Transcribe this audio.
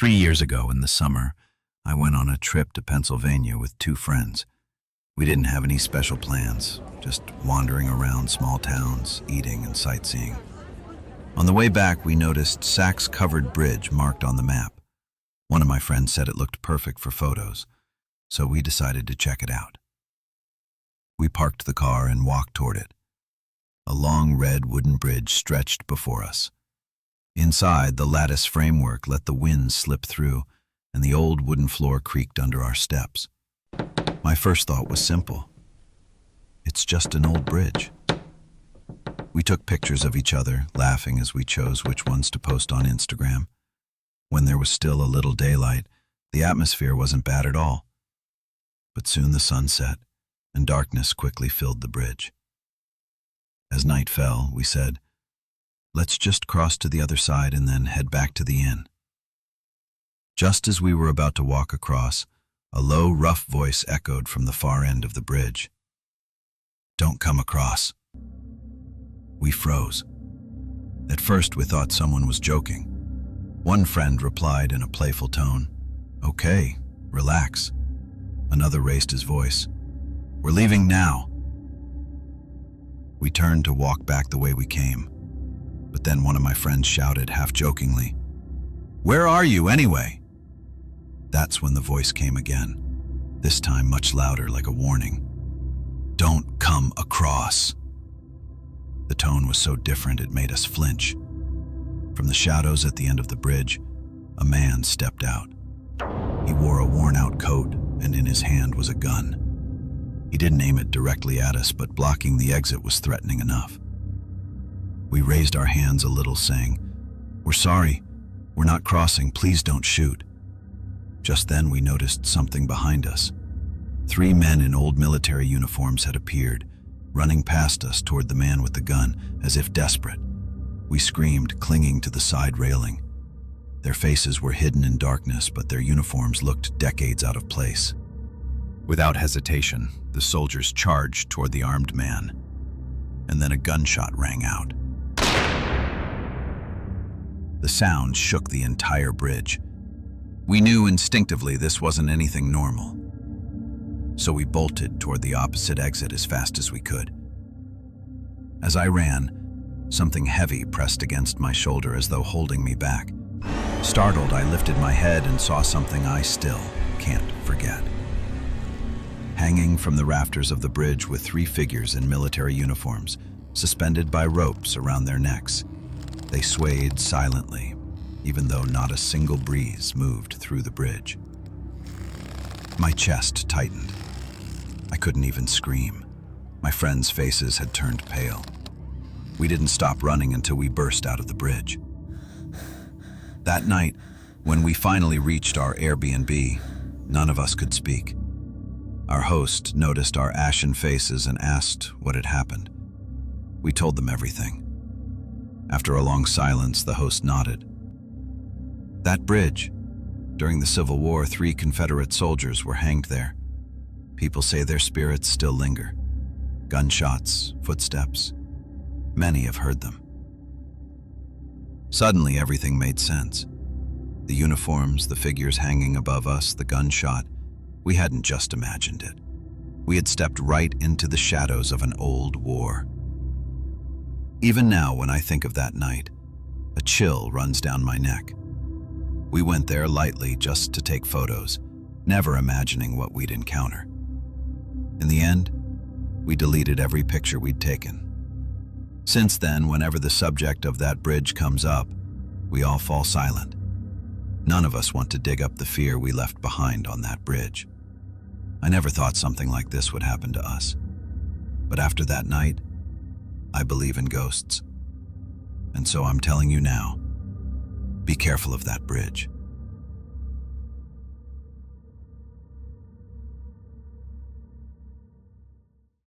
3 years ago in the summer, I went on a trip to Pennsylvania with two friends. We didn't have any special plans, just wandering around small towns, eating and sightseeing. On the way back, we noticed Sachs Covered Bridge marked on the map. One of my friends said it looked perfect for photos, so we decided to check it out. We parked the car and walked toward it. A long red wooden bridge stretched before us. Inside, the lattice framework let the wind slip through, and the old wooden floor creaked under our steps. My first thought was simple. It's just an old bridge. We took pictures of each other, laughing as we chose which ones to post on Instagram. When there was still a little daylight, the atmosphere wasn't bad at all. But soon the sun set, and darkness quickly filled the bridge. As night fell, we said, "Let's just cross to the other side and then head back to the inn." Just as we were about to walk across, a low, rough voice echoed from the far end of the bridge. "Don't come across." We froze. At first, we thought someone was joking. One friend replied in a playful tone, "Okay, relax." Another raised his voice, "We're leaving now." We turned to walk back the way we came, but then one of my friends shouted, half jokingly, "Where are you anyway?" That's when the voice came again, this time much louder, like a warning. "Don't come across." The tone was so different it made us flinch. From the shadows at the end of the bridge, a man stepped out. He wore a worn-out coat, and in his hand was a gun. He didn't aim it directly at us, but blocking the exit was threatening enough. We raised our hands a little, saying, "We're sorry. We're not crossing. Please don't shoot." Just then we noticed something behind us. 3 men in old military uniforms had appeared, running past us toward the man with the gun, as if desperate. We screamed, clinging to the side railing. Their faces were hidden in darkness, but their uniforms looked decades out of place. Without hesitation, the soldiers charged toward the armed man, and then a gunshot rang out. The sound shook the entire bridge. We knew instinctively this wasn't anything normal, so we bolted toward the opposite exit as fast as we could. As I ran, something heavy pressed against my shoulder as though holding me back. Startled, I lifted my head and saw something I still can't forget. Hanging from the rafters of the bridge were 3 figures in military uniforms, suspended by ropes around their necks. They swayed silently, even though not a single breeze moved through the bridge. My chest tightened. I couldn't even scream. My friends' faces had turned pale. We didn't stop running until we burst out of the bridge. That night, when we finally reached our Airbnb, none of us could speak. Our host noticed our ashen faces and asked what had happened. We told them everything. After a long silence, the host nodded. "That bridge. During the Civil War, 3 Confederate soldiers were hanged there. People say their spirits still linger. Gunshots, footsteps. Many have heard them." Suddenly, everything made sense. The uniforms, the figures hanging above us, the gunshot. We hadn't just imagined it. We had stepped right into the shadows of an old war. Even now, when I think of that night, a chill runs down my neck. We went there lightly just to take photos, never imagining what we'd encounter. In the end, we deleted every picture we'd taken. Since then, whenever the subject of that bridge comes up, we all fall silent. None of us want to dig up the fear we left behind on that bridge. I never thought something like this would happen to us. But after that night, I believe in ghosts. And so I'm telling you now, be careful of that bridge.